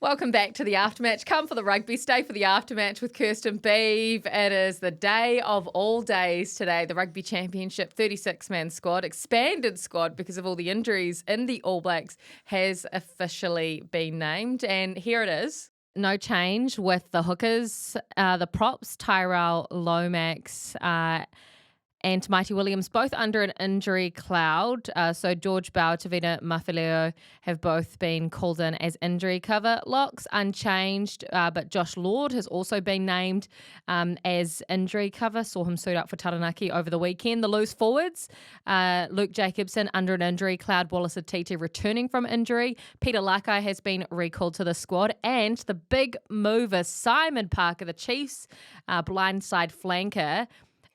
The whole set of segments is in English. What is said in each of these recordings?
Welcome back to the Aftermatch. Come for the rugby, stay for the Aftermatch with Kirstie and Beav. It is the day of all days today, the Rugby Championship 36-man squad, expanded squad because of all the injuries in the All Blacks, has officially been named. And here it is. No change with the hookers, the props, Tyrell Lomax, and Mighty Williams, both under an injury cloud. So George Bauer, Tavita Mafileo have both been called in as injury cover. Locks unchanged, but Josh Lord has also been named as injury cover. Saw him suit up for Taranaki over the weekend. The loose forwards, Luke Jacobson under an injury cloud. Wallace Atiti returning from injury. Peter Lakai has been recalled to the squad. And the big mover, Simon Parker, the Chiefs blindside flanker,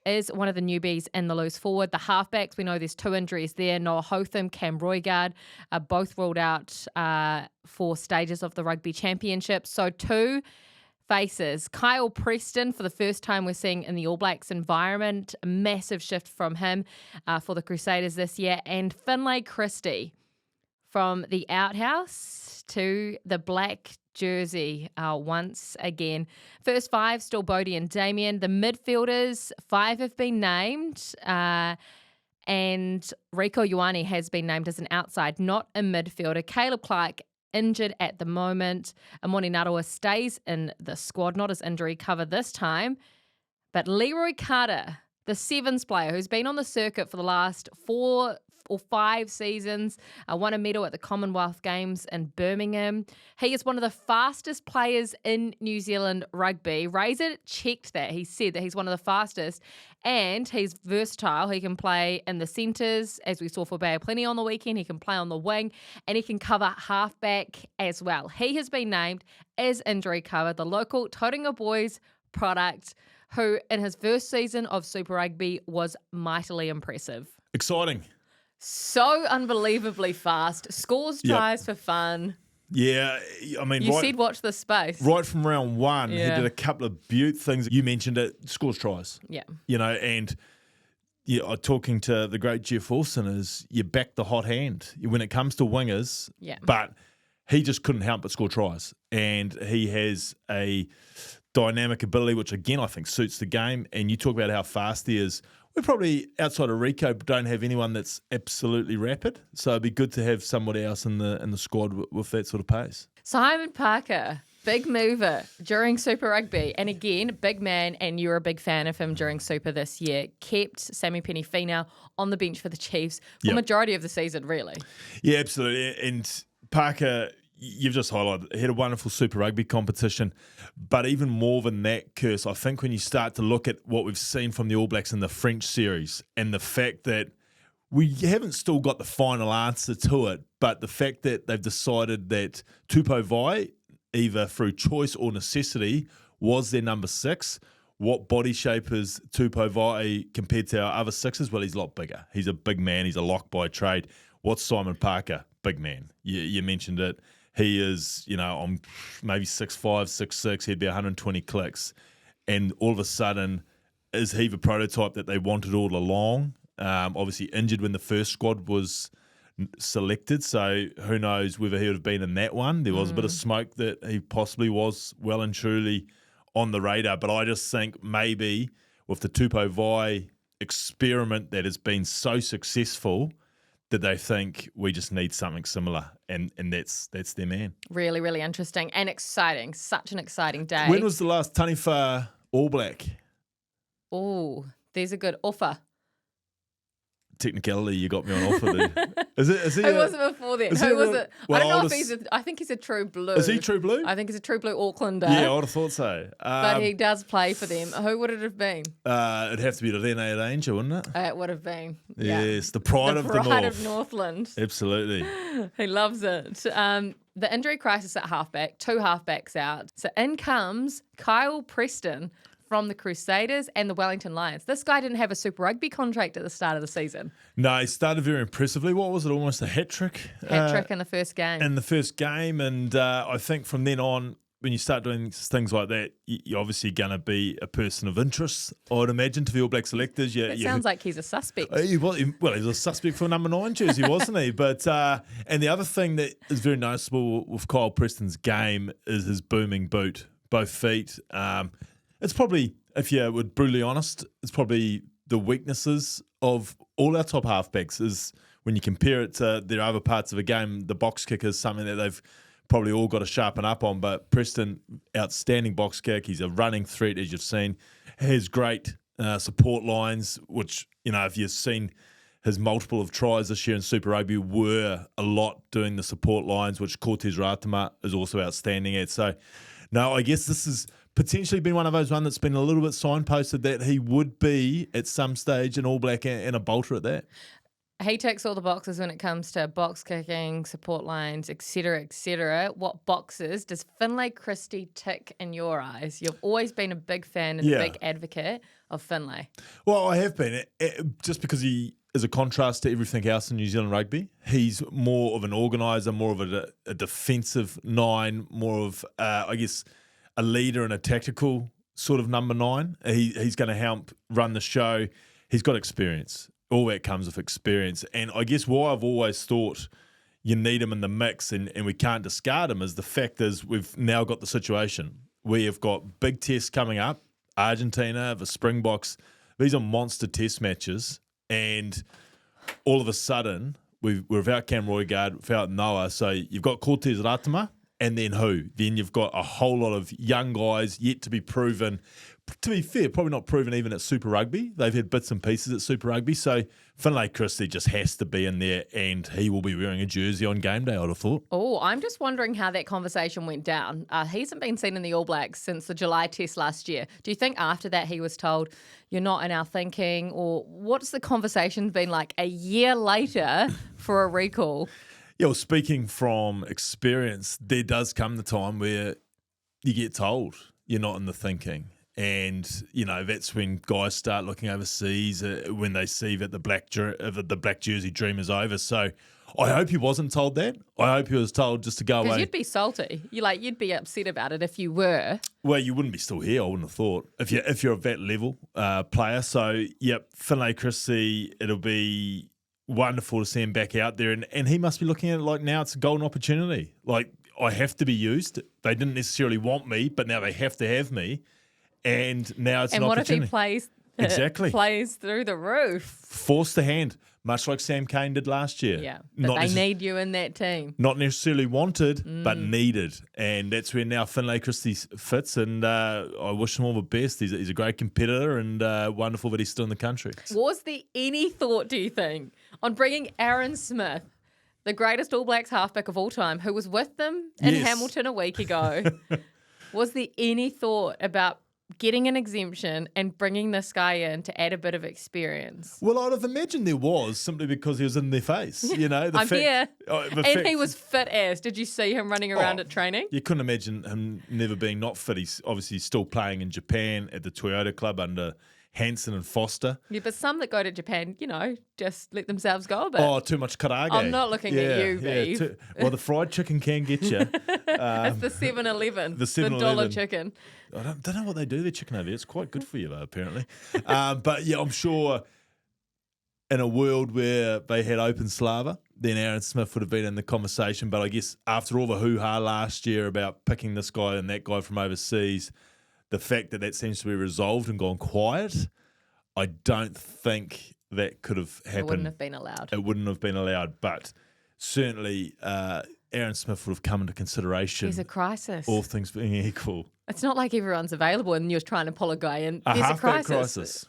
is one of the newbies in the loose forward. The halfbacks, we know there's two injuries there. Noah Hotham, Cam Roigard are both ruled out for stages of the Rugby Championship. So two faces. Kyle Preston, for the first time we're seeing in the All Blacks environment, a massive shift from him for the Crusaders this year. And Finlay Christie from the outhouse to the black jersey once again. First five, still Bodie and Damien. The midfielders, 5 have been named, and Rieko Ioane has been named as an outside, not a midfielder. Caleb Clark injured at the moment. Amoni Narawa stays in the squad, not as injury cover this time. But Leroy Carter, the sevens player who's been on the circuit for the last 4 or 5 seasons, won a medal at the Commonwealth Games in Birmingham. He is one of the fastest players in New Zealand rugby. Razor checked that. He said that he's one of the fastest, and he's versatile. He can play in the centres, as we saw for Bay of Plenty on the weekend. He can play on the wing, and he can cover halfback as well. He has been named as injury cover, the local Tauranga Boys product, who in his first season of Super Rugby was mightily impressive. Exciting. So unbelievably fast. Scores tries for fun. Yeah, I mean, you said watch this space. Right from round one, he did a couple of beaut things. You mentioned it, scores tries. Yeah. You know, and talking to the great Jeff Wilson, is you back the hot hand when it comes to wingers. Yeah. But he just couldn't help but score tries. And he has a dynamic ability, which again I think suits the game. And you talk about how fast he is. We probably, outside of Rico, don't have anyone that's absolutely rapid. So it'd be good to have somebody else in the squad with that sort of pace. Simon Parker, big mover during Super Rugby. And again, big man, and you're a big fan of him during Super this year. Kept Sammy Penny-Finau on the bench for the Chiefs for the majority of the season, really. Yeah, absolutely. And Parker, you've just highlighted, he had a wonderful Super Rugby competition. But even more than that, Kirst, I think when you start to look at what we've seen from the All Blacks in the French series and the fact that we haven't still got the final answer to it, but the fact that they've decided that Tupou Vai, either through choice or necessity, was their number 6. What body shape is Tupou Vai compared to our other sixes? Well, he's a lot bigger. He's a big man. He's a lock by trade. What's Simon Parker? Big man. You mentioned it. He is, on maybe 6'5", 6'6", he'd be 120 clicks. And all of a sudden, is he the prototype that they wanted all along? Obviously injured when the first squad was selected, so who knows whether he would have been in that one. There was a bit of smoke that he possibly was well and truly on the radar. But I just think maybe with the Tupou Vai experiment that has been so successful, that they think we just need something similar, and that's their man. Really, really interesting and exciting. Such an exciting day. When was the last Taniwha All Black? Oh, there's a good offer. Technicality, you got me on offer there. Is he Who was it before then? Who was it? Well, I don't know if he's I think he's a true blue. Is he true blue? I think he's a true blue Aucklander. Yeah, I would have thought so. But he does play for them. Who would it have been? It'd have to be the Rene Ranger, wouldn't it? It would have been. Yes, the pride of the North. The pride of Northland. Absolutely. He loves it. The injury crisis at halfback, 2 halfbacks out. So in comes Kyle Preston from the Crusaders and the Wellington Lions. This guy didn't have a Super Rugby contract at the start of the season. No, he started very impressively. What was it, almost a hat-trick? Hat-trick in the first game. In the first game, and I think from then on, when you start doing things like that, you're obviously going to be a person of interest, I would imagine, to the All Black selectors. It sounds like he's a suspect. He was a suspect for number 9 jersey, wasn't he? But and the other thing that is very noticeable with Kyle Preston's game is his booming boot, both feet. It's probably, if you were brutally honest, it's probably the weaknesses of all our top halfbacks is when you compare it to their other parts of the game, the box kick is something that they've probably all got to sharpen up on. But Preston, outstanding box kick. He's a running threat, as you've seen. He has great support lines, which, if you've seen his multiple of tries this year in Super Rugby were a lot doing the support lines, which Cortez Ratama is also outstanding at. So, no, I guess this has potentially been one of those that's been a little bit signposted that he would be at some stage an All Black and a bolter at that. He ticks all the boxes when it comes to box kicking, support lines, etc., etc. What boxes does Finlay Christie tick in your eyes? You've always been a big fan and a big advocate of Finlay. Well, I have been, just because he is a contrast to everything else in New Zealand rugby. He's more of an organiser, more of a defensive 9, more of, I guess, a leader and a tactical sort of number 9. He's going to help run the show. He's got experience. All that comes with experience. And I guess why I've always thought you need him in the mix and we can't discard him is the fact is we've now got the situation. We have got big tests coming up, Argentina, the Springboks. These are monster test matches. And all of a sudden, we're without Cam Roigard, without Noah. So you've got Cortez Ratama, and then who? Then you've got a whole lot of young guys yet to be proven. To be fair, probably not proven even at Super Rugby. They've had bits and pieces at Super Rugby. So Finlay Christie just has to be in there, and he will be wearing a jersey on game day, I'd have thought. Oh, I'm just wondering how that conversation went down. He hasn't been seen in the All Blacks since the July test last year. Do you think after that he was told, you're not in our thinking? Or what's the conversation been like a year later for a recall? Yeah, well, speaking from experience, there does come the time where you get told you're not in the thinking. And, that's when guys start looking overseas when they see that the black jersey dream is over. So I hope he wasn't told that. I hope he was told just to go away. Because you'd be salty. You'd be upset about it if you were. Well, you wouldn't be still here, I wouldn't have thought, if you're a that level player. So, yep, Finlay Christie, it'll be wonderful to see him back out there. And he must be looking at it like now it's a golden opportunity. Like, I have to be used. They didn't necessarily want me, but now they have to have me. And now it's an opportunity. And what if he plays through the roof? Force the hand, much like Sam Cane did last year. Yeah, but they need you in that team. Not necessarily wanted, but needed. And that's where now Finlay Christie fits. And I wish him all the best. He's a great competitor and wonderful that he's still in the country. Was there any thought, do you think, on bringing Aaron Smith, the greatest All Blacks halfback of all time, who was with them in Hamilton a week ago? Was there any thought about getting an exemption and bringing this guy in to add a bit of experience? Well, I'd have imagined there was, simply because he was in their face. I'm here. And he was fit as. Did you see him running around at training? You couldn't imagine him never being not fit. He's obviously still playing in Japan at the Toyota Club under Hansen and Foster. Yeah, but some that go to Japan, just let themselves go a bit. Oh, too much karaage. I'm not looking at you, Beav. Well, the fried chicken can get you. It's the 7-Eleven. The $7 chicken. I don't know what they do with their chicken over there. It's quite good for you, though, apparently. But, yeah, I'm sure in a world where they had open Slava, then Aaron Smith would have been in the conversation. But I guess after all the hoo-ha last year about picking this guy and that guy from overseas, the fact that seems to be resolved and gone quiet, I don't think that could have happened. It wouldn't have been allowed. It wouldn't have been allowed, but certainly Aaron Smith would have come into consideration. There's a crisis. All things being equal. It's not like everyone's available and you're trying to pull a guy in. There's a crisis.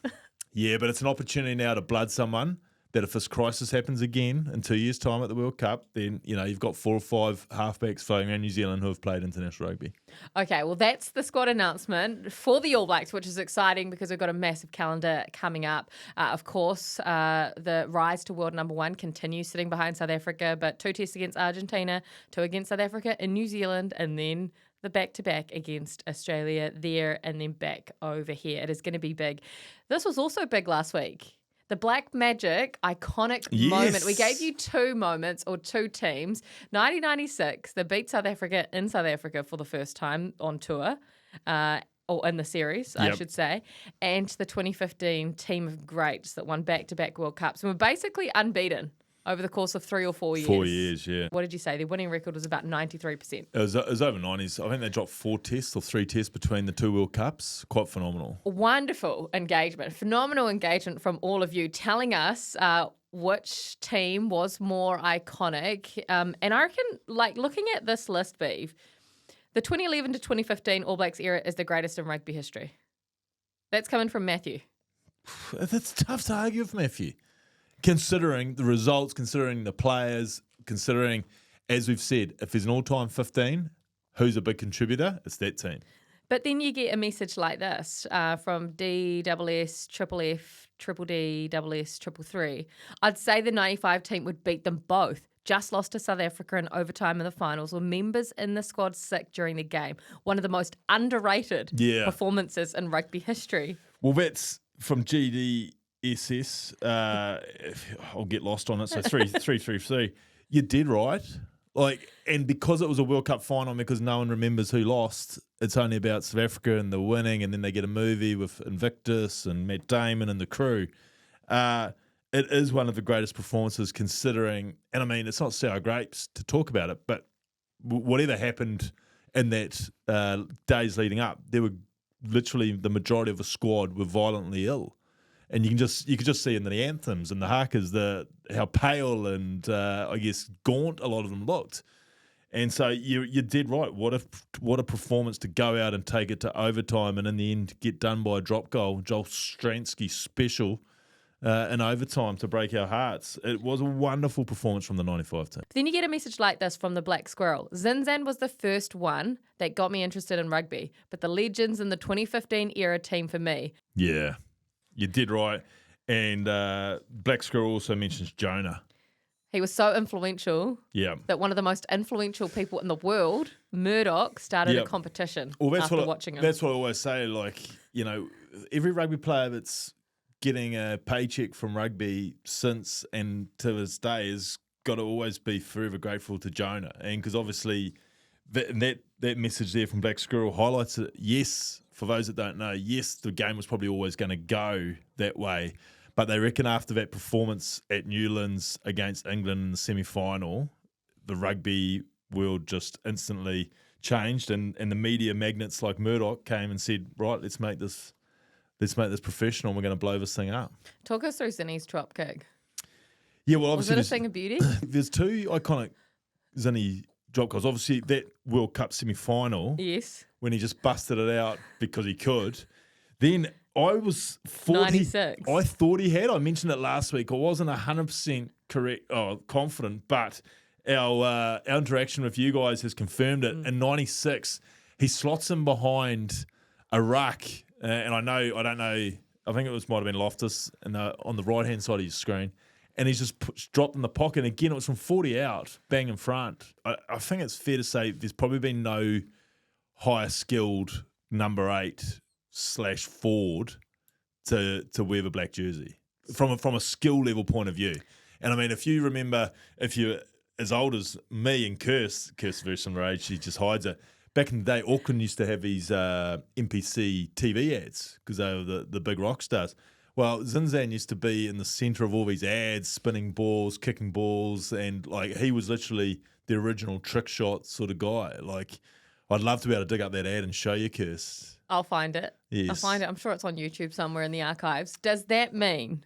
Yeah, but it's an opportunity now to blood someone that if this crisis happens again in 2 years' time at the World Cup, then, you've got 4 or 5 halfbacks floating around New Zealand who have played international rugby. Okay, well, that's the squad announcement for the All Blacks, which is exciting because we've got a massive calendar coming up. Of course, the rise to world number 1 continues sitting behind South Africa, but 2 tests against Argentina, 2 against South Africa in New Zealand, and then the back-to-back against Australia there and then back over here. It is going to be big. This was also big last week. The Black Magic iconic Yes. moment. We gave you 2 moments or 2 teams. 1996, they beat South Africa in South Africa for the first time on tour, or in the series, I should say. And the 2015 team of greats that won back-to-back World Cups and were basically unbeaten over the course of 3 or 4 years. 4 years, yeah. What did you say? Their winning record was about 93%. It was over 90s. I think they dropped 4 tests or 3 tests between the 2 World Cups. Quite phenomenal. Wonderful engagement. Phenomenal engagement from all of you telling us which team was more iconic. And I reckon, like, looking at this list, Beav, the 2011 to 2015 All Blacks era is the greatest in rugby history. That's coming from Matthew. That's tough to argue with, Matthew. Considering the results, considering the players, considering, as we've said, if there's an all-time 15, who's a big contributor? It's that team. But then you get a message like this from DSS, Triple F, Triple D, SS, Triple 3. I'd say the 95 team would beat them both. Just lost to South Africa in overtime in the finals, or members in the squad sick during the game. One of the most underrated performances in rugby history. Well, that's from GDSS. I'll get lost on it. So 3. You did right. Like, and because it was a World Cup final, because no one remembers who lost, it's only about South Africa and the winning, and then they get a movie with Invictus and Matt Damon and the crew. It is one of the greatest performances considering, and I mean, it's not sour grapes to talk about it, but whatever happened in that days leading up, there were literally the majority of the squad were violently ill. And you could just see in the anthems and the hakas how pale and I guess gaunt a lot of them looked. And so you did right. What a performance to go out and take it to overtime and in the end get done by a drop goal. Joel Stransky special in overtime to break our hearts. It was a wonderful performance from the 95 team. Then you get a message like this from the Black Squirrel. Zinzan was the first one that got me interested in rugby, but the legends in the 2015 era team for me. Yeah. You did right. And Black Squirrel also mentions Jonah. He was so influential that one of the most influential people in the world, Murdoch, started a competition after watching him. That's what I always say. Like, every rugby player that's getting a paycheck from rugby since and to this day has got to always be forever grateful to Jonah. And because obviously that message there from Black Squirrel highlights it. Yes, for those that don't know, yes, the game was probably always going to go that way. But they reckon after that performance at Newlands against England in the semi-final, the rugby world just instantly changed, and the media magnets like Murdoch came and said, right, let's make this professional. We're going to blow this thing up. Talk us through Zinni's drop kick. Yeah, well, obviously was it a thing of beauty? There's 2 iconic Zinni drop goals. Obviously, that World Cup semi-final. Yes. When he just busted it out because he could. Then I was 96. I thought he had. I mentioned it last week. I wasn't 100% confident, but our interaction with you guys has confirmed it. In 96, he slots him behind a ruck, and I don't know. I think it might have been Loftus on the right hand side of your screen, and he's just dropped in the pocket. And again, it was from 40 out, bang in front. I think it's fair to say there's probably been no higher skilled number 8/forward to wear the black jersey from a skill level point of view. And I mean, if you remember, if you're as old as me and Kirstie very similar age, she just hides it. Back in the day, Auckland used to have these NPC TV ads because they were the big rock stars. Well, Zinzan used to be in the centre of all these ads, spinning balls, kicking balls, and like he was literally the original trick shot sort of guy. Like, I'd love to be able to dig up that ad and show you, Kirst. I'll find it. Yes. I'll find it. I'm sure it's on YouTube somewhere in the archives. Does that mean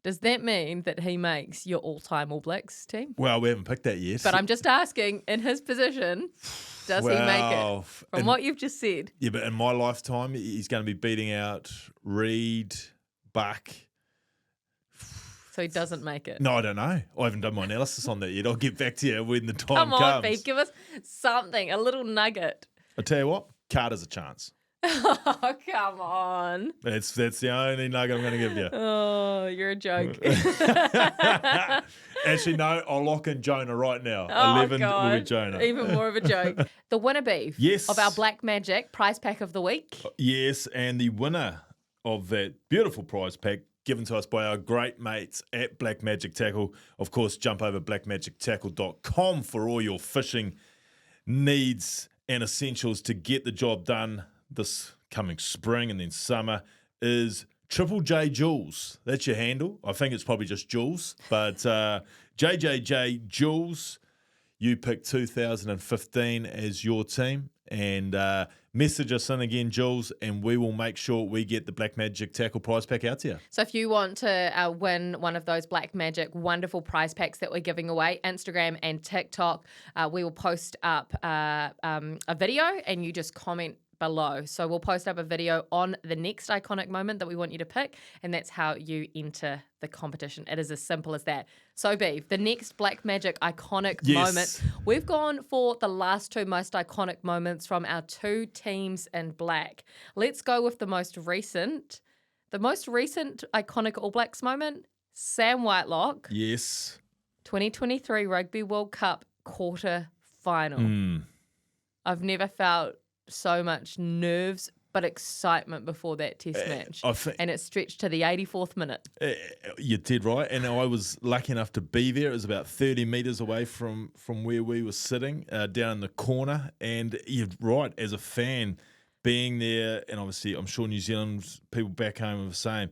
that he makes your all-time All Blacks team? Well, we haven't picked that yet. But I'm just asking, in his position, does he make it? From what you've just said. Yeah, but in my lifetime, he's going to be beating out Reid, Buck. So he doesn't make it? No, I don't know. I haven't done my analysis on that yet. I'll get back to you when the time comes. Come on, Beav, give us something, a little nugget. I'll tell you what, Carter's a chance. Oh, come on. That's the only nugget I'm going to give you. Oh, you're a joke. Actually, no, I'll lock in Jonah right now. Oh, 11 God. will be Jonah. Even more of a joke. The winner, Beav, yes, of our Black Magic prize pack of the week. Yes, and the winner of that beautiful prize pack given to us by our great mates at Black Magic Tackle. Of course, jump over blackmagictackle.com for all your fishing needs and essentials to get the job done this coming spring and then summer. Is Triple J Jules. That's your handle. I think it's probably just Jules, but JJJ Jules, you picked 2015 as your team, and message us in again, Jules, and we will make sure we get the Black Magic Tackle prize pack out to you. So if you want to win one of those Black Magic wonderful prize packs that we're giving away, Instagram and TikTok, we will post up a video and you just comment below. So we'll post up a video on the next iconic moment that we want you to pick, and that's how you enter the competition. It is as simple as that. So, Beav, the next Black Magic iconic moment, we've gone for the last two most iconic moments from our two teams in black. Let's go with the most recent. The most recent iconic All Blacks moment, Sam Whitelock. Yes. 2023 Rugby World Cup quarter final. I've never felt so much nerves but excitement before that test match. And it stretched to the 84th minute. You did right. And I was lucky enough to be there. It was about 30 metres away from where we were sitting, down in the corner. And you're right, as a fan, being there, and obviously I'm sure New Zealand people back home are the same,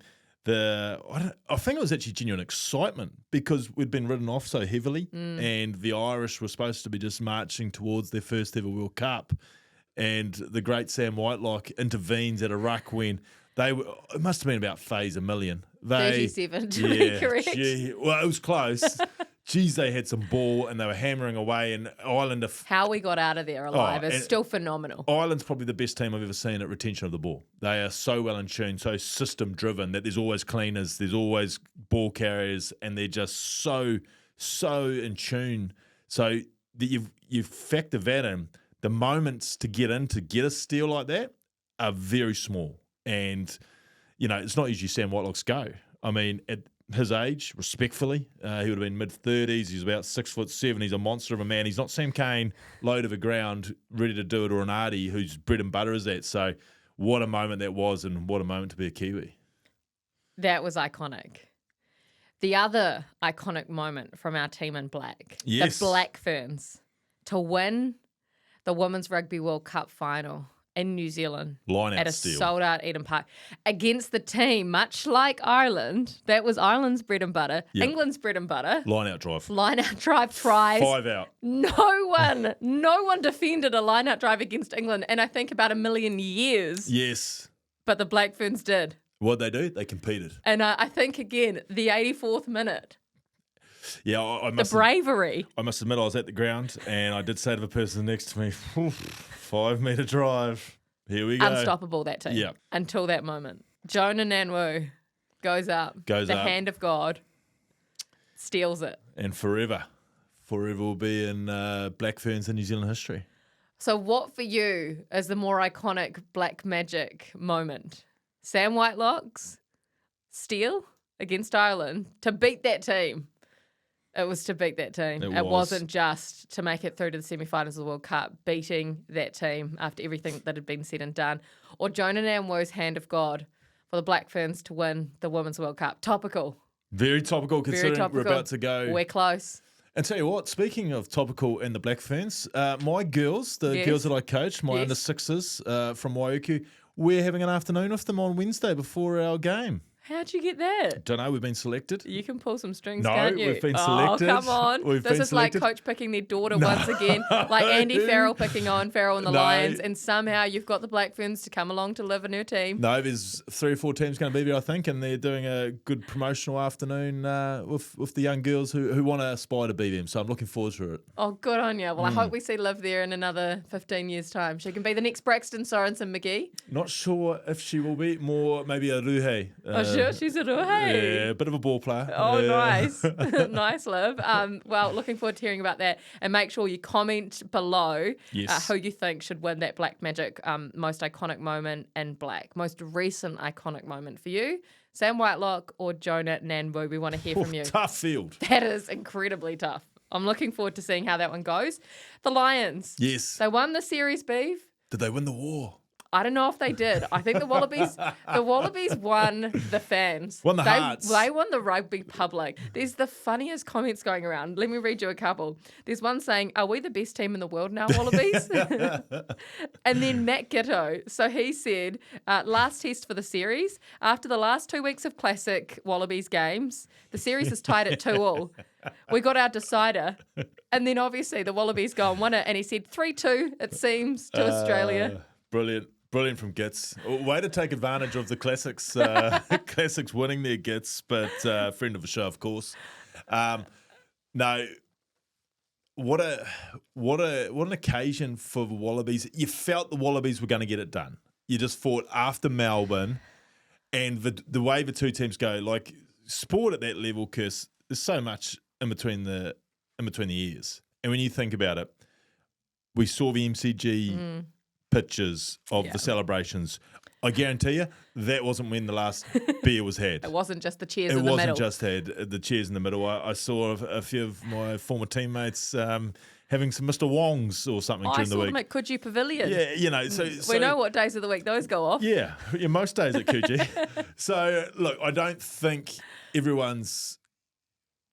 I think it was actually genuine excitement because we'd been written off so heavily and the Irish were supposed to be just marching towards their first ever World Cup. And the great Sam Whitelock intervenes at a ruck when it must have been about phase a million. 37 to be correct. Well, it was close. Geez, they had some ball and they were hammering away. And Ireland... How we got out of there alive is still phenomenal. Ireland's probably the best team I've ever seen at retention of the ball. They are so well in tune, so system-driven that there's always cleaners, there's always ball carriers, and they're just so in tune. So that you factor that in. The moments to get a steal like that are very small. And, it's not usually Sam Whitelock's go. I mean, at his age, respectfully, he would have been mid-30s. He's about 6'7". He's a monster of a man. He's not Sam Cane, low to the ground, ready to do it, or an Artie whose bread and butter is that. So what a moment that was, and what a moment to be a Kiwi. That was iconic. The other iconic moment from our team in black, yes, the Black Ferns, to win the Women's Rugby World Cup final in New Zealand at a sold-out Eden Park against the team, much like Ireland. That was Ireland's bread and butter, England's bread and butter. Line-out drive. Line-out drive tries. 5 out. No one defended a line-out drive against England in, I think, about a million years. Yes. But the Black Ferns did. What'd they do? They competed. And I think, again, the 84th minute. Yeah, I must. The bravery. I must admit, I was at the ground and I did say to the person next to me, 5 metre drive. Here we go. Unstoppable, that team. Yeah. Until that moment. Jonah Nanwu goes up. The hand of God. Steals it. And forever will be in Black Ferns in New Zealand history. So what for you is the more iconic Black Magic moment? Sam Whitelock's steal against Ireland to beat that team. It was to beat that team. It wasn't just to make it through to the semi-finals of the World Cup, beating that team after everything that had been said and done. Or Jonah Nanwu's hand of God for the Black Ferns to win the Women's World Cup. Topical. Very topical considering we're about to go. We're close. And tell you what, speaking of topical and the Black Ferns, my girls, the girls that I coach, my under sixes from Waiuku, we're having an afternoon with them on Wednesday before our game. How'd you get that? Don't know. We've been selected. You can pull some strings, can't you? We've been selected. Oh, come on. This is selected. Like coach picking their daughter once again. Like Andy Farrell picking on Farrell and the Lions. And somehow you've got the Black Ferns to come along to live in her team. No, there's 3 or 4 teams going to be there, I think, and they're doing a good promotional afternoon with the young girls who want to aspire to be them. So I'm looking forward to it. Oh, good on you. Well, I hope we see Liv there in another 15 years' time. She can be the next Braxton Sorensen McGee. Not sure if she will be. More maybe a Ruhe. Sure, she's a Ruhe. Yeah, a bit of a ball player. Oh, nice. Nice, Liv. Well, looking forward to hearing about that. And make sure you comment below who you think should win that Black Magic most iconic moment in black. Most recent iconic moment for you. Sam Whitelock or Jonah Nanwu. We want to hear from you. Tough field. That is incredibly tough. I'm looking forward to seeing how that one goes. The Lions. Yes. They won the series, Beav. Did they win the war? I don't know if they did. I think the Wallabies won the fans. Won the hearts. They won the rugby public. There's the funniest comments going around. Let me read you a couple. There's one saying, "Are we the best team in the world now, Wallabies?" And then Matt Gitto. So he said, last test for the series. After the last 2 weeks of classic Wallabies games, the series is tied at 2-2. We got our decider. And then obviously the Wallabies go and win it. And he said 3-2, it seems, to Australia. Brilliant. Brilliant from Gits. Way to take advantage of the Classics Classics winning their Gits, but friend of the show, of course. No, what an occasion for the Wallabies. You felt the Wallabies were going to get it done. You just thought after Melbourne and the way the two teams go, like sport at that level, Kirs, there's so much in between the ears. And when you think about it, we saw the MCG pictures of the celebrations. I guarantee you that wasn't when the last beer was had. It wasn't just the cheers in the middle. It wasn't just had the cheers in the middle. I saw a few of my former teammates having some Mr. Wongs or something during the week. I saw them at Coogee Pavilion. Yeah, so we know what days of the week those go off. Yeah, most days at Coogee. So, look, I don't think everyone's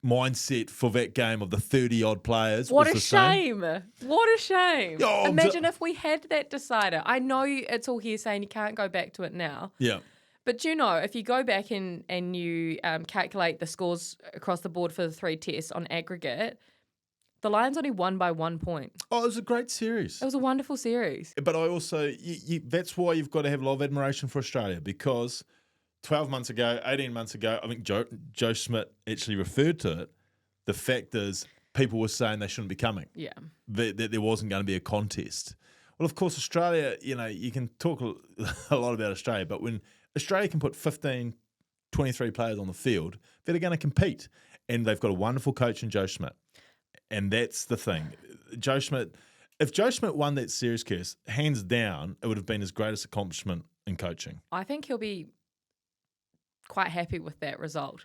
mindset for that game of the 30-odd players was the same. What a shame. Oh, Imagine if we had that decider. I know it's all here saying you can't go back to it now. Yeah. But if you go back and you calculate the scores across the board for the 3 tests on aggregate, the Lions only won by 1 point. Oh, it was a great series. It was a wonderful series. But I also, that's why you've got to have a lot of admiration for Australia, because 12 months ago, 18 months ago, I think Joe Schmidt actually referred to it. The fact is, people were saying they shouldn't be coming. Yeah. That there wasn't going to be a contest. Well, of course, Australia, you can talk a lot about Australia, but when Australia can put 15, 23 players on the field, they're going to compete. And they've got a wonderful coach in Joe Schmidt. And that's the thing. Joe Schmidt, if Joe Schmidt won that series, Kirs, hands down, it would have been his greatest accomplishment in coaching. I think he'll be quite happy with that result.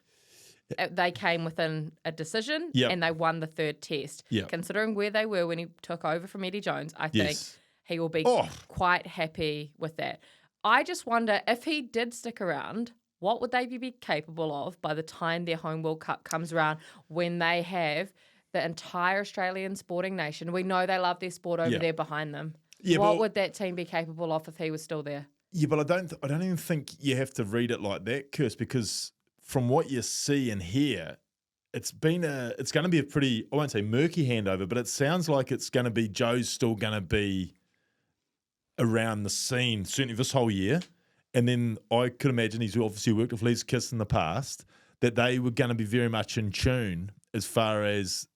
They came within a decision and they won the 3rd test. Yep. Considering where they were when he took over from Eddie Jones, I think he will be quite happy with that. I just wonder if he did stick around, what would they be capable of by the time their home World Cup comes around, when they have the entire Australian sporting nation. We know they love their sport over there behind them. Yeah, what would that team be capable of if he was still there? Yeah, but I don't even think you have to read it like that, Kirs, because from what you see and hear, it's going to be a pretty, I won't say murky handover, but it sounds like it's going to be Joe's still going to be around the scene, certainly this whole year. And then I could imagine he's obviously worked with Les Kiss in the past, that they were going to be very much in tune as far as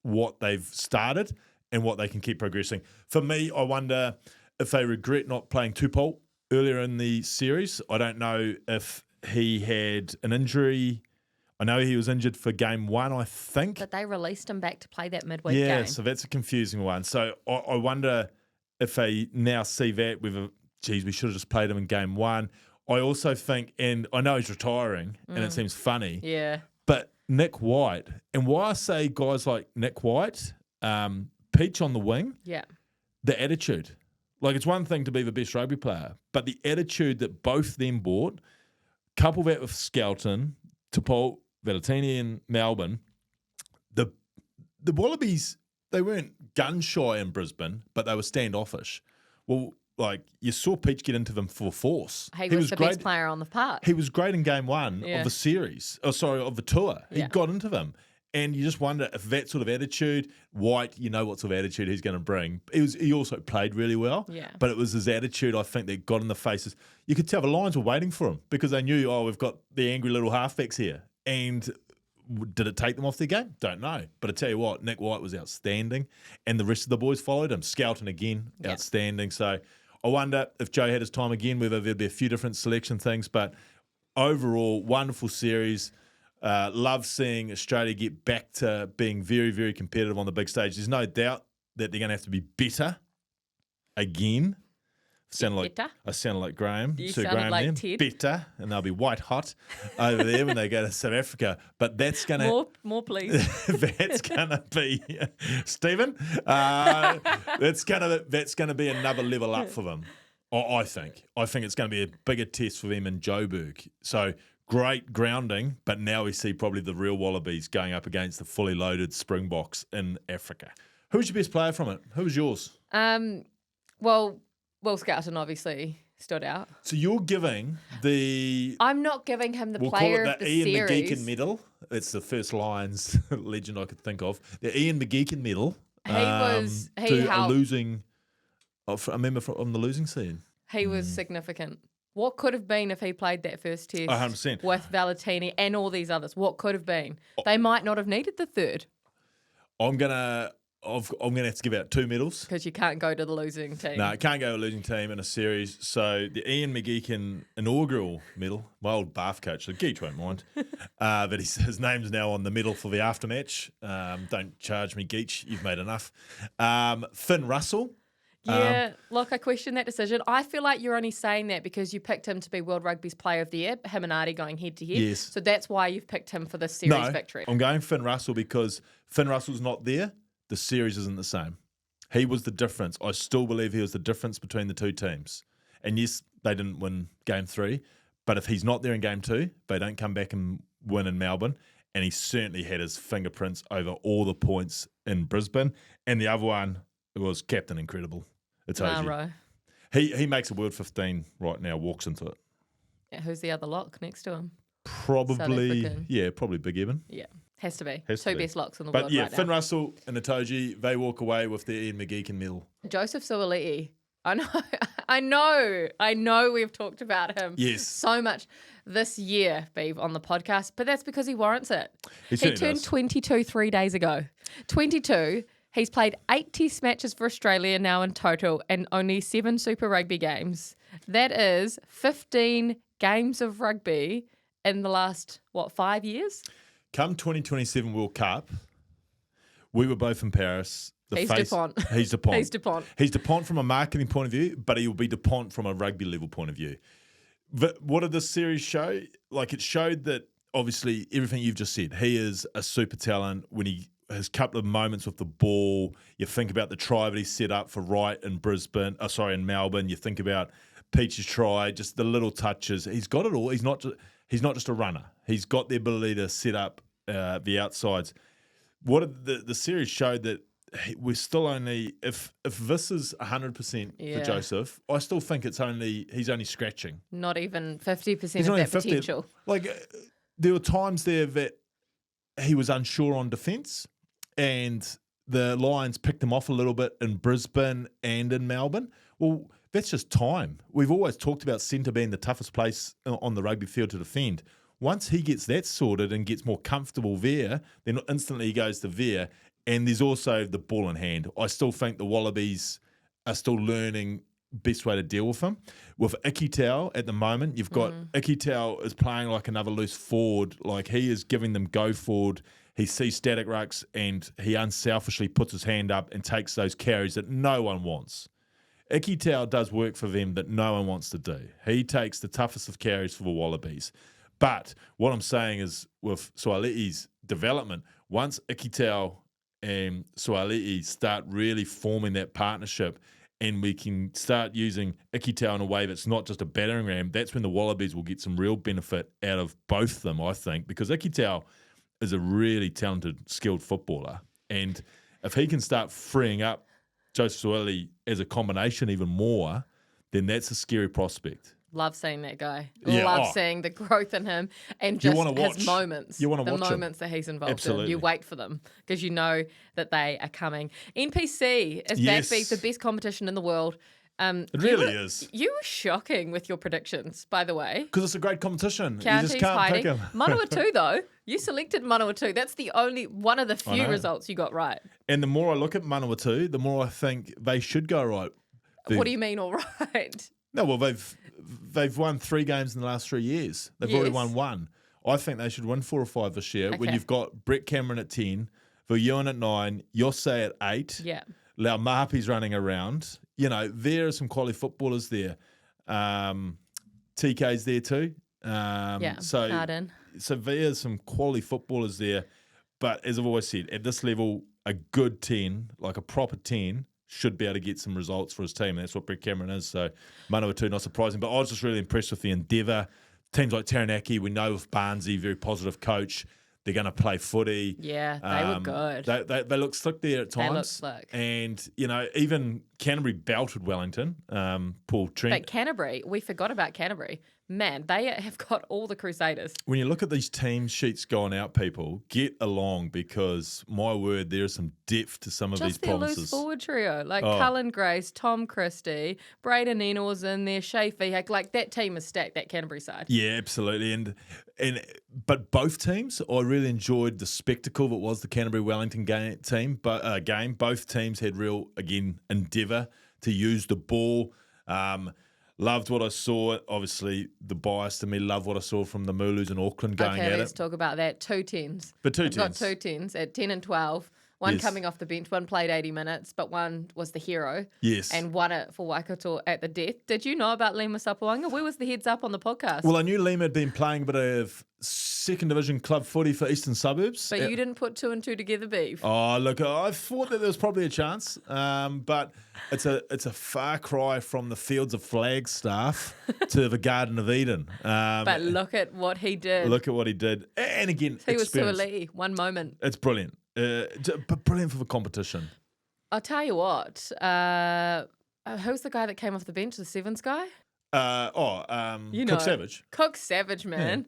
what they've started and what they can keep progressing. For me, I wonder if they regret not playing Tupou earlier in the series. I don't know if he had an injury. I know he was injured for game 1, I think. But they released him back to play that midweek game. Yeah, so that's a confusing one. So I wonder if they now see that with we should have just played him in game 1. I also think, and I know he's retiring, and it seems funny. Yeah. But Nick White, and why I say guys like Nick White, Peach on the wing, the attitude. Like, it's one thing to be the best rugby player, but the attitude that both them brought, couple that with Skelton, Tupou, Valentini and Melbourne, the Wallabies, they weren't gun-shy in Brisbane, but they were standoffish. Well, like, you saw Peach get into them for force. He was the best player on the park. He was great in game 1 of the series. Of the tour. He got into them. And you just wonder if that sort of attitude, White, you know what sort of attitude he's going to bring. He also played really well. Yeah. But it was his attitude, I think, that got in the faces. You could tell the Lions were waiting for him because they knew, we've got the angry little halfbacks here. And did it take them off their game? Don't know. But I tell you what, Nick White was outstanding. And the rest of the boys followed him. Skelton again, outstanding. So I wonder if Joe had his time again, whether there'd be a few different selection things. But overall, wonderful series. Love seeing Australia get back to being very, very competitive on the big stage. There's no doubt that they're going to have to be better again. I sounded like Graham. You Sir sounded Graham like then. Ted. Better, and they'll be white hot over there when they go to South Africa. But that's going to more please. That's going to be Stephen. That's going to be another level up for them. I think it's going to be a bigger test for them in Joburg. So great grounding, but now we see probably the real Wallabies going up against the fully loaded Springboks in Africa. Who's your best player from it? Who was yours? Well, Will Skelton obviously stood out. So you're giving the... I'm not giving him the we'll player call it of the the Ian series. McGeechan medal. It's the first Lions legend I could think of. The Ian McGeechan medal. He helped. I remember from the losing scene. He was significant. What could have been if he played that first test 100%. with Valentini and all these others? What could have been? They might not have needed the third. I'm gonna have to give out 2 medals. Because you can't go to the losing team. No, can't go to a losing team in a series. So the Ian McGeechan inaugural medal, my old Bath coach, so Geech won't mind, but his name's now on the medal for the aftermatch. Don't charge me, Geech, you've made enough. Finn Russell. Yeah, look, I question that decision. I feel like you're only saying that because you picked him to be World Rugby's Player of the Year, him and Artie going head to head. Yes. So that's why you've picked him for this series victory. I'm going Finn Russell because Finn Russell's not there. The series isn't the same. He was the difference. I still believe he was the difference between the two teams. And yes, they didn't win game 3, but if he's not there in game 2, they don't come back and win in Melbourne. And he certainly had his fingerprints over all the points in Brisbane. And the other one was Captain Incredible. Right. He makes a World 15 right now, walks into it. Yeah, who's the other lock next to him? Probably Big Evan. Yeah, has to be. Two best locks in the world. But yeah, right Finn now. Russell and Itoje, they walk away with the Ian McGeechan medal. Joseph Suaalii. I know we've talked about him so much this year, Beav, on the podcast, but that's because he warrants it. He turned 22 3 days ago. 22. He's played 8 test matches for Australia now in total and only 7 Super Rugby games. That is 15 games of rugby in the last, 5 years? Come 2027 World Cup, we were both in Paris. He's Dupont. He's Dupont. He's Dupont. He's Dupont from a marketing point of view, but he will be Dupont from a rugby level point of view. But what did this series show? Like, it showed that, obviously, everything you've just said. He is a super talent when his couple of moments with the ball. You think about the try that he set up for Wright in in Melbourne. You think about Peach's try, just the little touches. He's got it all. He's not just a runner. He's got the ability to set up the outsides. What the series showed that we're still only if this is 100% for Joseph, I still think he's only scratching. Not even 50% of that potential. Like there were times there that he was unsure on defence. And the Lions picked him off a little bit in Brisbane and in Melbourne. Well, that's just time. We've always talked about centre being the toughest place on the rugby field to defend. Once he gets that sorted and gets more comfortable there, then instantly he goes to there. And there's also the ball in hand. I still think the Wallabies are still learning best way to deal with him. With Ikitau at the moment, you've got Ikitau is playing like another loose forward. Like he is giving them go forward. He sees static rucks and he unselfishly puts his hand up and takes those carries that no one wants. Ikitau does work for them that no one wants to do. He takes the toughest of carries for the Wallabies. But what I'm saying is with Suaalii's development, once Ikitau and Suaalii start really forming that partnership and we can start using Ikitau in a way that's not just a battering ram, that's when the Wallabies will get some real benefit out of both of them, I think, because Ikitau is a really talented, skilled footballer. And if he can start freeing up Joseph Suaalii as a combination even more, then that's a scary prospect. Love seeing that guy. Yeah, Love seeing the growth in him and just his moments. You want to watch the moments that he's involved Absolutely. in. You wait for them because you know that they are coming. NPC is back, Beat, the best competition in the world. It really is. You were shocking with your predictions, by the way. Because it's a great competition. You Counties just can't pick them. Manawatu, though. You selected Manawatu. That's the only one of the few results you got right. And the more I look at Manawatu, the more I think they should go right. What do you mean all right? No, well, they've won 3 games in the last 3 years. They've already won 1. I think they should win 4 or 5 this year. When you've got Brett Cameron at 10, Viljoen at 9, Yossé at 8, Lau Mapi's running around. You know, there are some quality footballers there. TK's there too. Harden. So there's some quality footballers there. But as I've always said, at this level, a good 10, like a proper 10, should be able to get some results for his team. That's what Brett Cameron is. So Manawatu, not surprising. But I was just really impressed with the endeavour. Teams like Taranaki, we know with Barnesy, very positive coach. They're going to play footy. Yeah, they were good. They look slick there at times. They look slick. And, even Canterbury belted Wellington, Paul Trent. But Canterbury, we forgot about Canterbury. Man, they have got all the Crusaders. When you look at these team sheets going out, people, get along because, my word, there is some depth to some of these promises. Just their loose forward trio. Like Cullen Grace, Tom Christie, Braden Nina was in there, Shea Fihak. Like, that team is stacked, that Canterbury side. Yeah, absolutely. But both teams, I really enjoyed the spectacle that was the Canterbury-Wellington game. Both teams had real, again, endeavour to use the ball. Loved what I saw. Obviously, the bias to me, loved what I saw from the Mooloos in Auckland going at it. Okay, let's talk about that. 2 10s. But 2 They've 10s. got 2 10s at 10 and 12. One Yes. coming off the bench, one played 80 minutes, but one was the hero. Yes. And won it for Waikato at the death. Did you know about Lima Sapawanga? Where was the heads up on the podcast? Well, I knew Lima had been playing a bit of second division club footy for Eastern Suburbs. But you didn't put 2 and 2 together, Beav. Oh, look, I thought that there was probably a chance, but it's a far cry from the Fields of Flagstaff to the Garden of Eden. But look at what he did. Look at what he did. And again, He was experience. Suaalii, one moment. It's brilliant. But brilliant for the competition. I'll tell you what. Who's the guy that came off the bench? The Sevens guy? Cook Savage. Cook Savage, man.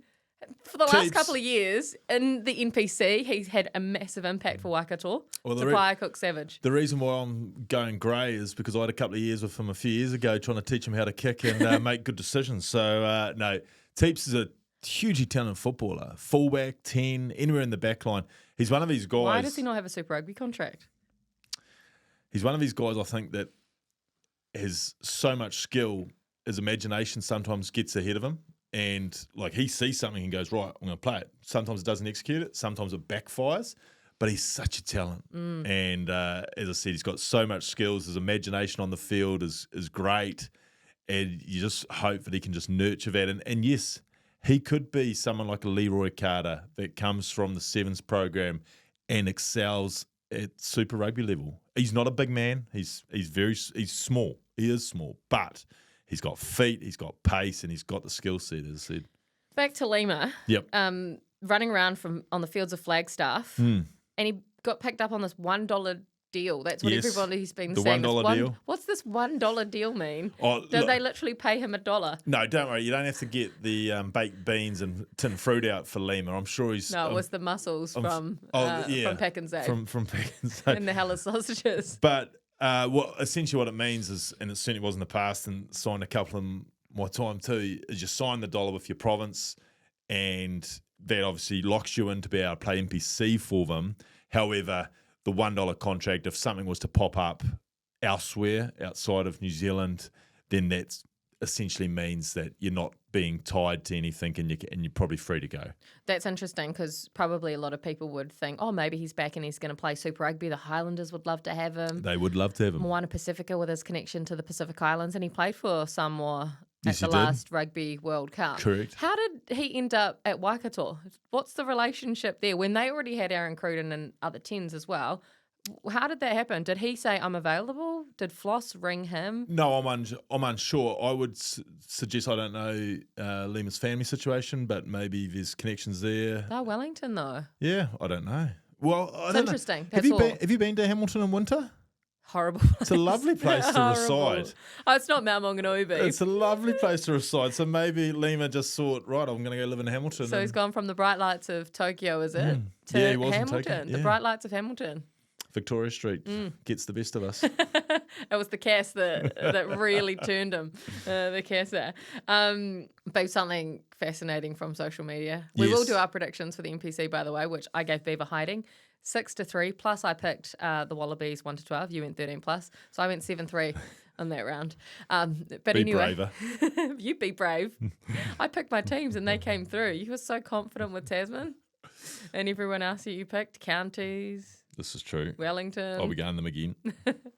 For the last couple of years in the NPC, he's had a massive impact for Waikato. Supplier Cook Savage. The reason why I'm going grey is because I had a couple of years with him a few years ago trying to teach him how to kick and make good decisions. So, no, Teeps is a hugely talented footballer. Fullback, 10, anywhere in the back line. He's one of these guys. Why does he not have a Super Rugby contract? He's one of these guys, I think, that has so much skill, his imagination sometimes gets ahead of him. And like he sees something and goes, right, I'm going to play it. Sometimes it doesn't execute it. Sometimes it backfires. But he's such a talent. And as I said, he's got so much skills. His imagination on the field is great. And you just hope that he can just nurture that. And yes, he could be someone like a Leroy Carter that comes from the Sevens program and excels at Super Rugby level. He's not a big man. He's small. He is small, but he's got feet, he's got pace, and he's got the skill set, as I said. Back to Lima. Yep. Running around on the fields of Flagstaff, and he got picked up on this $1 deal. That's what everybody's been saying. The $1 deal. What's this $1 deal mean? Oh, Did they literally pay him $1? No, don't worry. You don't have to get the baked beans and tin fruit out for Lima. I'm sure he's... No, it was the mussels from Pekingese. From Pekingese. And the hella sausages. But essentially what it means is, and it certainly was in the past, and signed a couple in my time too, is you sign the dollar with your province, and that obviously locks you in to be able to play NPC for them. However, the $1 contract, if something was to pop up elsewhere outside of New Zealand, then that essentially means that you're not being tied to anything and you're probably free to go. That's interesting because probably a lot of people would think, oh, maybe he's back and he's going to play Super Rugby. The Highlanders would love to have him. They would love to have him. Moana Pacifica with his connection to the Pacific Islands, and he played for Samoa at Yes, the he did. last Rugby World Cup. Correct. How did he end up at Waikato? What's the relationship there? When they already had Aaron Cruden and other 10s as well, how did that happen? Did he say, I'm available? Did Floss ring him? No, I'm unsure. I would suggest, I don't know Lima's family situation, but maybe there's connections there. Oh, Wellington, though. Yeah, I don't know. Well, I It's don't interesting. know. Have you been to Hamilton in winter? Horrible. It's a lovely place to reside. Oh, it's not Mount Maunganui, Beav. It's a lovely place to reside. So maybe Lima just thought, right, I'm going to go live in Hamilton. So he's gone from the bright lights of Tokyo, is it? To Yeah, he was in Hamilton. Tokyo, The yeah. bright lights of Hamilton. Victoria Street gets the best of us. It was the Cass that really turned him, the Cass there. Beav, something fascinating from social media. We will Yes. do our predictions for the NPC, by the way, which I gave Beav a hiding. 6-3, plus I picked the Wallabies 1-12. You went 13+, so I went 7-3 on that round. But Be anyway, braver. you be brave. I picked my teams and they came through. You were so confident with Tasman, and everyone else that you picked, counties. This is true. Wellington. I'll be going them again.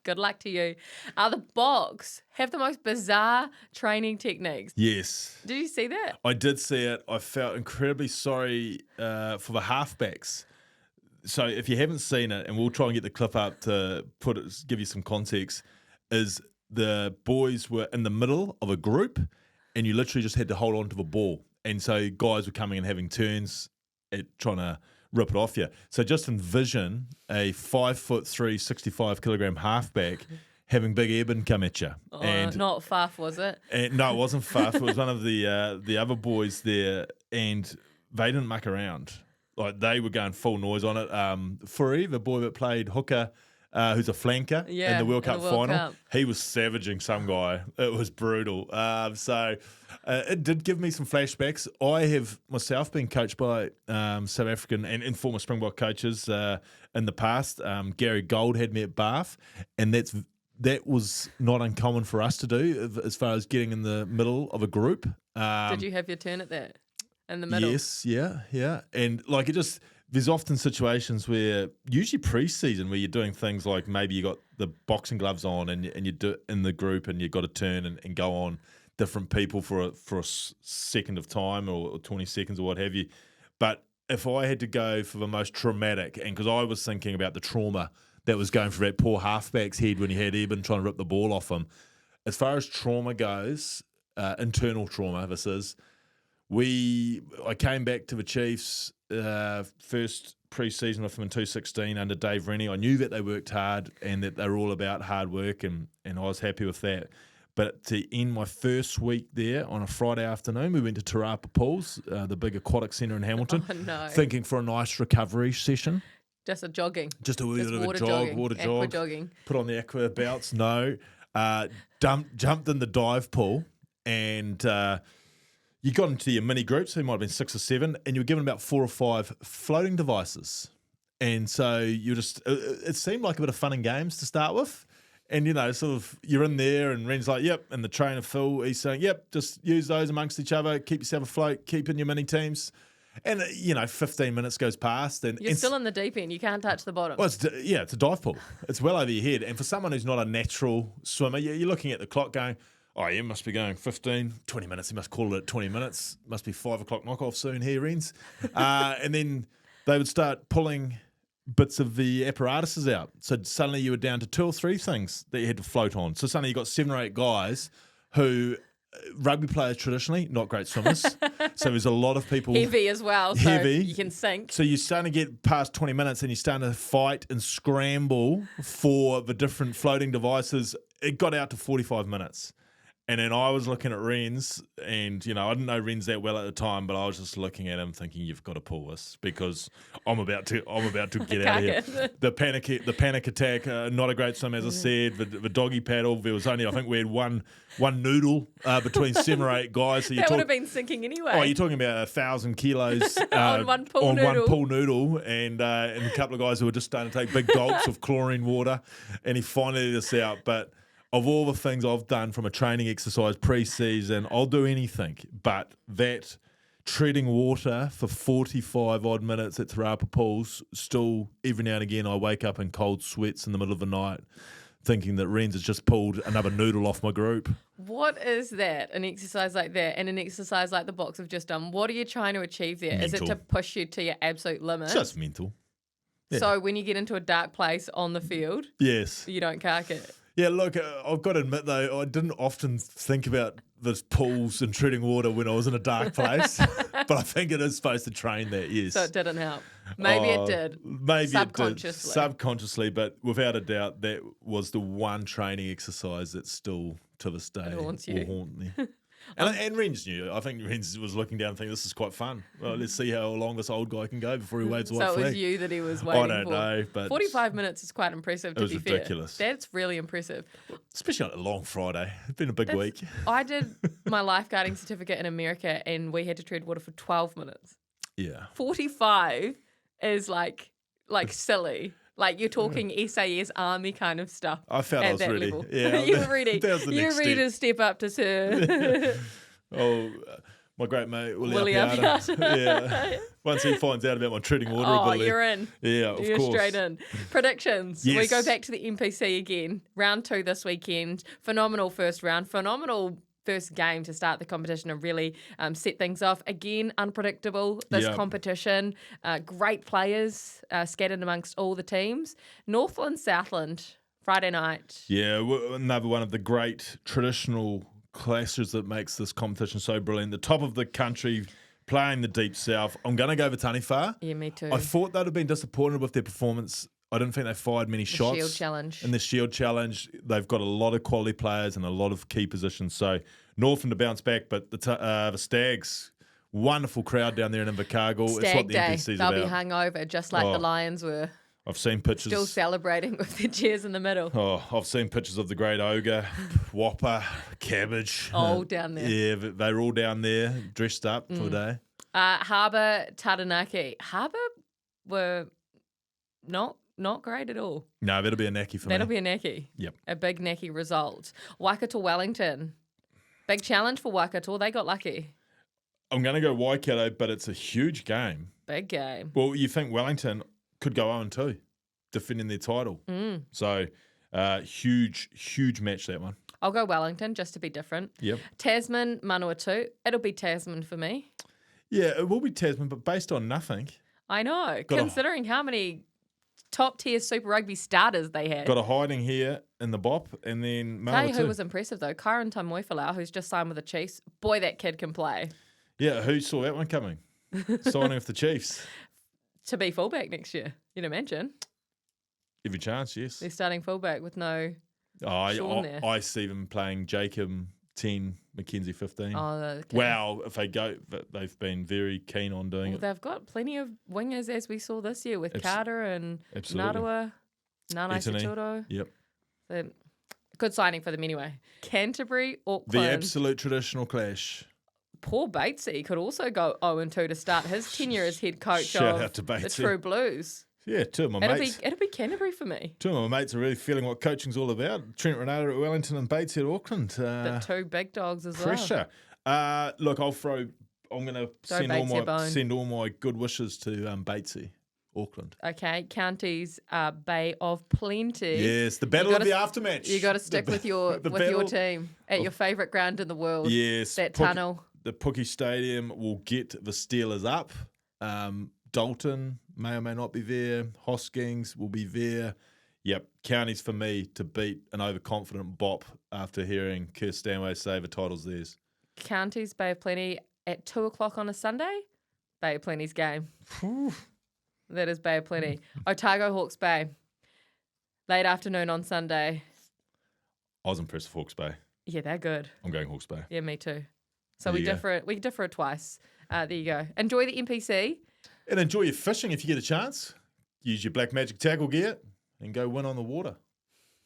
Good luck to you. The Box have the most bizarre training techniques. Yes. Did you see that? I did see it. I felt incredibly sorry for the halfbacks. so if you haven't seen it, and we'll try and get the clip up to give you some context, is the boys were in the middle of a group, and you literally just had to hold on to the ball. And so guys were coming and having turns at trying to rip it off you. So just envision a 5'3", 65-kilogram halfback having Big Eben come at you. Oh, and not Faf, was it? And no, it wasn't Faf. It was one of the other boys there, and they didn't muck around. Like, they were going full noise on it. Furry, the boy that played hooker, who's a flanker in the World Cup final, he was savaging some guy. It was brutal. So it did give me some flashbacks. I have myself been coached by South African and former Springbok coaches in the past. Gary Gold had me at Bath, and that was not uncommon for us to do as far as getting in the middle of a group. Did you have your turn at that? In the middle? Yes, yeah. And like, there's often situations where, usually pre-season, where you're doing things like maybe you got the boxing gloves on and you do in the group and you've got to turn and go on different people for a second of time or 20 seconds or what have you. But if I had to go for the most traumatic, and because I was thinking about the trauma that was going through that poor halfback's head when he had Eben trying to rip the ball off him, as far as trauma goes, internal trauma this is, I came back to the Chiefs first pre-season with them in 2016 under Dave Rennie. I knew that they worked hard and that they were all about hard work, and I was happy with that. But to end my first week there on a Friday afternoon, we went to Te Rapa Pools, the big aquatic centre in Hamilton, thinking for a nice recovery session. Just a jogging. Just a wee bit of a jog, water jog. Jogging. Put on the aqua belts. No. Jumped in the dive pool, and you got into your mini groups, so you might have been 6 or 7, and you were given about 4 or 5 floating devices. And so it seemed like a bit of fun and games to start with. And, sort of you're in there, and Ren's like, yep. And the trainer, Phil, he's saying, yep, just use those amongst each other, keep yourself afloat, keep in your mini teams. And, 15 minutes goes past. And you're still in the deep end. You can't touch the bottom. Well, it's a dive pool. It's well over your head. And for someone who's not a natural swimmer, you're looking at the clock going, oh, yeah, must be going 15, 20 minutes. He must call it at 20 minutes. Must be 5 o'clock knockoff soon here, Rens. And then they would start pulling bits of the apparatuses out. So suddenly you were down to 2 or 3 things that you had to float on. So suddenly you got 7 or 8 guys who, rugby players traditionally, not great swimmers. So there's a lot of people. Heavy as well, so you can sink. So you're starting to get past 20 minutes and you're starting to fight and scramble for the different floating devices. It got out to 45 minutes. And then I was looking at Rens, and I didn't know Rens that well at the time, but I was just looking at him thinking, "You've got to pull this because I'm about to get out of here." The panic attack, not a great swim, as I said. The doggy paddle. There was only, I think, we had one noodle between 7 or 8 guys. So that would have been sinking anyway. Oh, you're talking about 1,000 kilos on one pool noodle, and a couple of guys who were just starting to take big gulps of chlorine water, and he finally let us out, but. Of all the things I've done from a training exercise pre-season, I'll do anything. But that treading water for 45 odd minutes at Te Rapa Pools, still every now and again I wake up in cold sweats in the middle of the night thinking that Rens has just pulled another noodle off my group. What is that, an exercise like that, and an exercise like the box have just done? What are you trying to achieve there? Mental. Is it to push you to your absolute limit? It's just mental. Yeah. So when you get into a dark place on the field, yes, you don't cark it. Yeah, look, I've got to admit, though, I didn't often think about the pools and treading water when I was in a dark place, but I think it is supposed to train that, yes. So it didn't help. Maybe it did. Maybe subconsciously. It did. Subconsciously, but without a doubt, that was the one training exercise that still, to this day, will haunt me. And Rens knew. I think Rens was looking down and thinking, this is quite fun. Well, let's see how long this old guy can go before he waves a white flag. So it was you that he was waiting for. I don't know. But 45 minutes is quite impressive, to be fair. It was ridiculous. That's really impressive. Especially on a long Friday. It's been a big week. I did my lifeguarding certificate in America, and we had to tread water for 12 minutes. Yeah. 45 is like silly. Like you're talking SAS Army kind of stuff. I felt I was ready. Level. Yeah, you were ready. That was the you were ready to step up to Sir. My great mate Willie Apiata. Yeah. Once he finds out about my treading water ability. You're in. Yeah, of course. You're straight in. Predictions. Yes. We go back to the NPC again. Round 2 this weekend. Phenomenal first round. Phenomenal first game to start the competition and really set things off. Again, unpredictable, this competition. Great players scattered amongst all the teams. Northland, Southland, Friday night. Yeah, another one of the great traditional clashes that makes this competition so brilliant. The top of the country playing the Deep South. I'm going to go with Taniwha. Yeah, me too. I thought they'd have been disappointed with their performance. I didn't think they fired many shots. Shield Challenge. In the Shield Challenge, they've got a lot of quality players and a lot of key positions. So Northland to bounce back, but the Stags, wonderful crowd down there in Invercargill. Stag it's what the Day. NPC's They'll about. be hungover, just like the Lions were. I've seen pictures. Still celebrating with their chairs in the middle. Oh, I've seen pictures of the Great Ogre, Whopper, Cabbage. All down there. Yeah, they're all down there, dressed up for the day. Harbour, Taranaki. Harbour were not great at all. No, that'll be a necky for me. That'll be a necky. Yep. A big necky result. Waikato, Wellington. Big challenge for Waikato. They got lucky. I'm going to go Waikato, but it's a huge game. Big game. Well, you think Wellington could go 0-2, defending their title. So, huge match, that one. I'll go Wellington just to be different. Yep. Tasman, Manawatu. It'll be Tasman for me. Yeah, it will be Tasman, but based on nothing. I know, considering how many top-tier Super Rugby starters they had. Got a hiding here in the bop, and then Tell you Manawatu. who was impressive, though. Kyron Tamoifalau, who's just signed with the Chiefs. Boy, that kid can play. Yeah, who saw that one coming? Signing with the Chiefs. To be fullback next year, you'd imagine. Every chance, yes. They're starting fullback with no Sean there. I see them playing Jacob 10, Mackenzie 15. Oh, okay. Wow, if they go, they've been very keen on doing it. They've got plenty of wingers, as we saw this year, with Carter and Absolutely. Narawa, Nanai Saturo. Yep. So, good signing for them anyway. Canterbury, Auckland. The absolute traditional clash. Poor Batesy could also go 0-2 to start his tenure as head coach Shout of out to the Batesy. True Blues. Yeah, two of my mates. It'll be Canterbury for me. Two of my mates are really feeling what coaching's all about. Trent Renata at Wellington and Batesy at Auckland. The two big dogs as well. Pressure. Look, I'm going to send all my good wishes to Batesy, Auckland. Okay, counties Bay of Plenty. Yes, the battle of the aftermatch. You got to stick with your team at your favourite ground in the world. Yes, that tunnel. The Pookie Stadium will get the Steelers up. Dalton may or may not be there. Hoskins will be there. Yep, counties for me to beat an overconfident Bop after hearing Kirstie Stanway say the title's theirs. Counties Bay of Plenty at 2:00 on a Sunday. Bay of Plenty's game. That is Bay of Plenty. Otago Hawke's Bay. Late afternoon on Sunday. I was impressed with Hawke's Bay. Yeah, they're good. I'm going Hawke's Bay. Yeah, me too. So we differ twice. There you go. Enjoy the NPC. And enjoy your fishing if you get a chance. Use your Black Magic tackle gear and go win on the water.